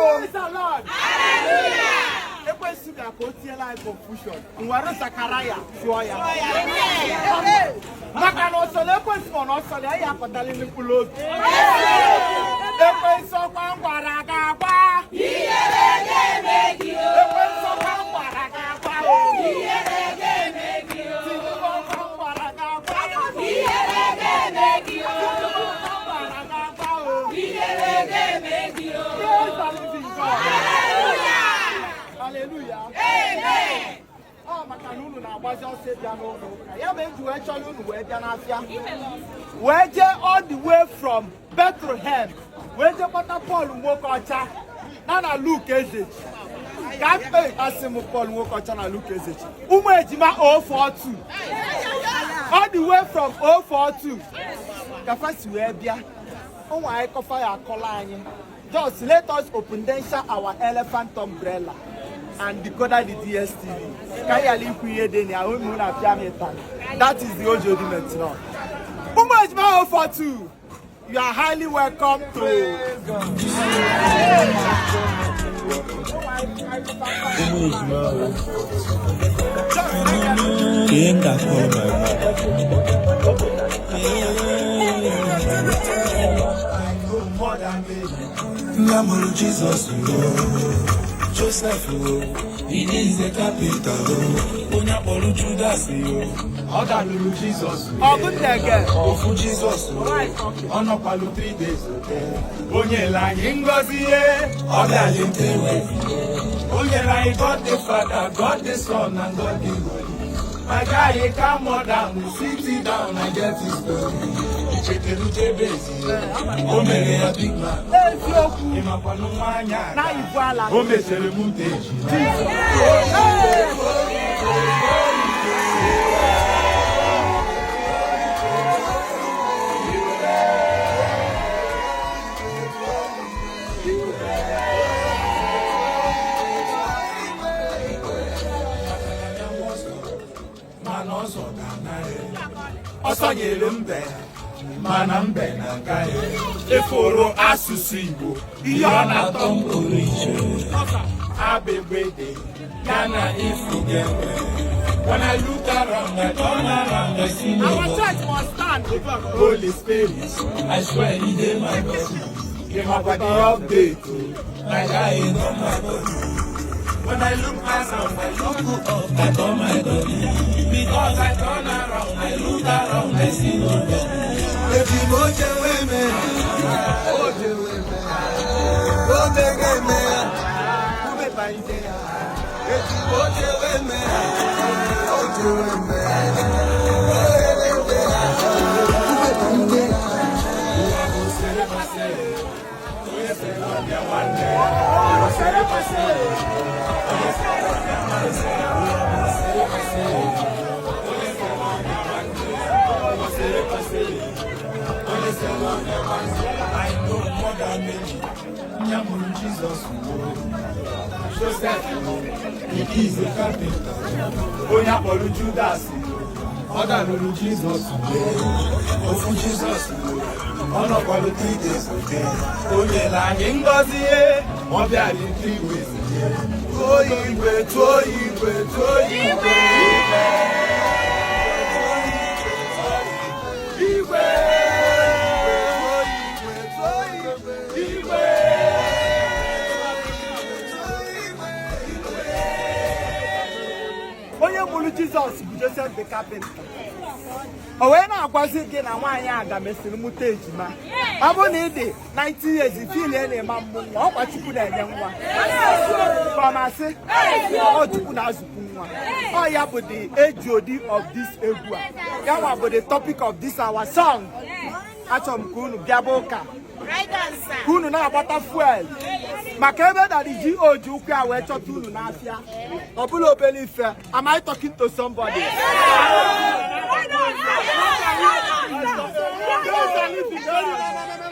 Praise the Lord. Hallelujah. Ekwe suga kotie la confusion. Nware Zachariah fioya. Maka no sole ekwe simo no sole ya akotale ni kulo. Ekwe so kwa ngwara ga kwa. Iyelege megi o. Ekwe so kwa ngwara ga kwa. Iyelege megi o. Tinubu kwa ngwara ga kwa. Iyelege megi o. Hallelujah. Amen. Oh, makanunu na wazi ose bia no no. Ya me ju actually unu we bia na afia. We je all the way from Bethlehem. We je pata Paul Nwokocha. Na Luke Ezech. Ka pe asimu Paul Nwokocha na Luke Ezech. Umu ejima 042. All the way from 042. Ka fasi we bia. Oh, I cover our collar. Just let us open our elephant umbrella and decoder the DSTV. That is the Ojo Dimet now. Umajma 042. You are highly welcome to. Lamoro Jesus, Joseph, he is the capital. Onyapolu Judas, Odalu Jesus, Ofu Jesus, Onopalu 3 days. Onyela Ngozi, Odalintewe. Onyela God the Father, God the Son, and God the Holy. My guy, he come more down, sit down and get his story. Omele big man. Mana mbe na ngai eforo asusu Igbo ihe ọ na-atọ m pụrụ iche abegbede ya na ifuge when I look around I turn around I see no our church must stand Holy Spirit I swear he dey my body give my body update my guy is on my body when I look around I look up I turn my body because I turn around I look around I see nobody. If you go to women, go to women, if you go to women, go to I know more than me. Nyamuru Jesus, Joseph, he is the carpenter. Onyapolu Judas, Odalu Jesus, Ofu Jesus, Onopalu 3 days. Onyela Ngozi, Obiali 3 ways. Toyiwe, Toyiwe, Toyiwe. Jesus Joseph the carpenter. Owe na agwazi gị na nwaanyị aga mesiri mụta ejima. Ọ bụ na ịdị 90 years feel na-ema mmụọ ọkwa Chukwu na-enye nwa. Kọmasị ọ Chukwu na-azụpụ nwa. Ọ ya bụ the HOD of this egwu a. Ya nwa bụ the topic of this our song. Achọrọ m ka unu bịaba ụka. Unu na-agbata fuel. Maka ebe na the GO ji ụkwụ a wee chọta unu n'afịa. Ọ bụla obere ife. Am I talking to somebody?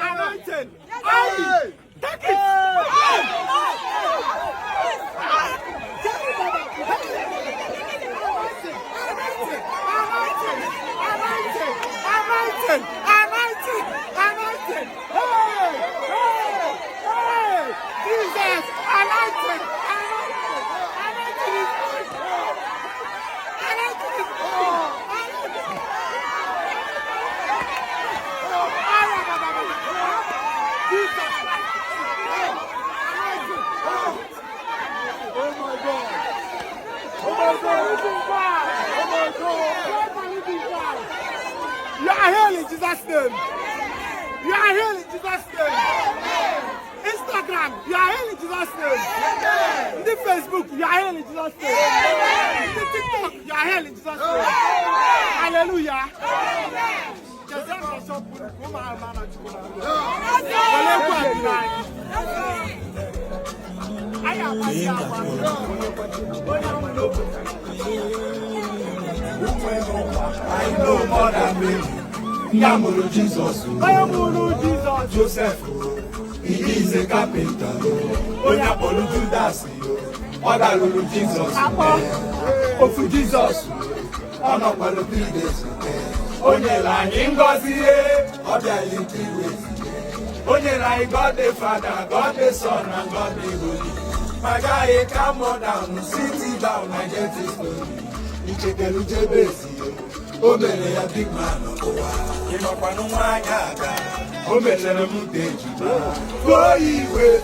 Anointing. Take it. Anointing. Jesus. You are healed in Jesus' name. You are healed in Jesus' name. Instagram, you are healed in Jesus' name. In the Facebook, you are healed in Jesus' name. In the TikTok, you are healed in Jesus' name. Hallelujah. I know more than me. Yamuru Jesus. Joseph. He is a carpenter. Onya Polu Judas. Other Lulu Jesus. Ofu Jesus. Ono Polu Judas. Onye la Ngozi. Obia Yintiwe. Onye la God the Father, God the Son, and God the Holy. My guy, come on down, sit down, and get it slowly. Ichekelu Jebezi. O mere ya big man owa inokwa no nwanya aga o mere mu deji to iwe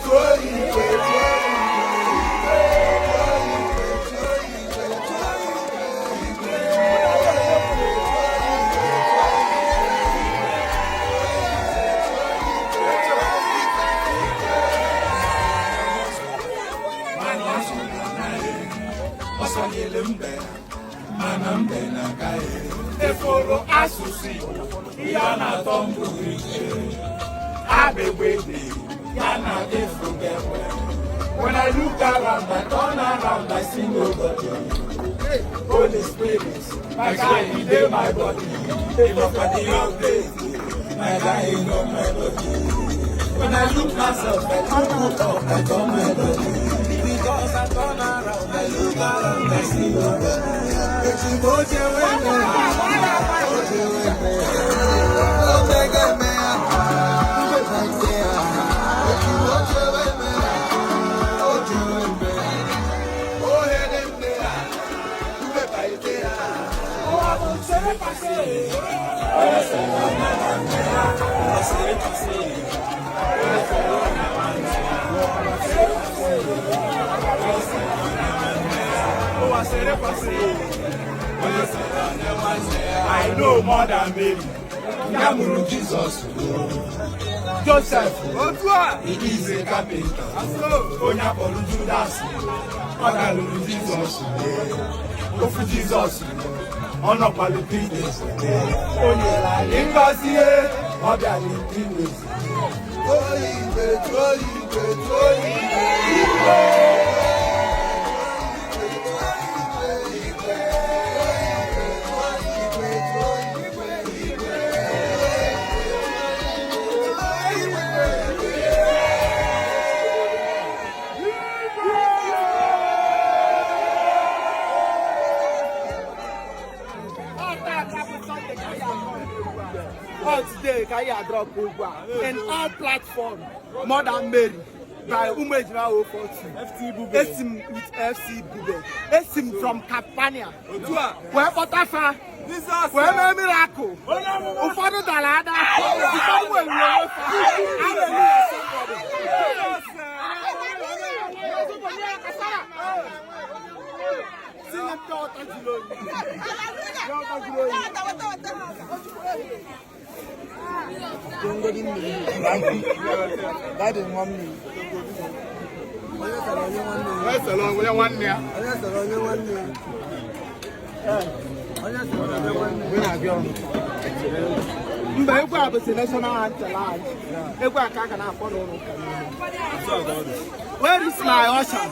Manambe na kae eforo asusi yana tomburiche abewede yana efugewe. When I look around, I turn around, I see nobody. Holy Spirit, my guy in my body. If I find the old days, my guy in my body. When I look myself, I turn up, I turn my body. Because I turn around, I look around, I see nobody. I know more than Mary. Yamuru Jesus. Joseph. He is a carpenter. Onya Polu Judas. Other Lulu Jesus. Ofu Jesus. Ono Polu Judas. Onye la Ngozi. Obia Yintiwe. Today, Kaya drop in all platforms, more than Mary, by Umejima 040. Esim with FC Bube. Esim from Capania. Where Potafa? Where Miracle? Ufado Dalada? Ufado Hallelujah, somebody. Sing it, daughter Glory. That is 1 minute. That's a long way, 1 year. Where is my usher?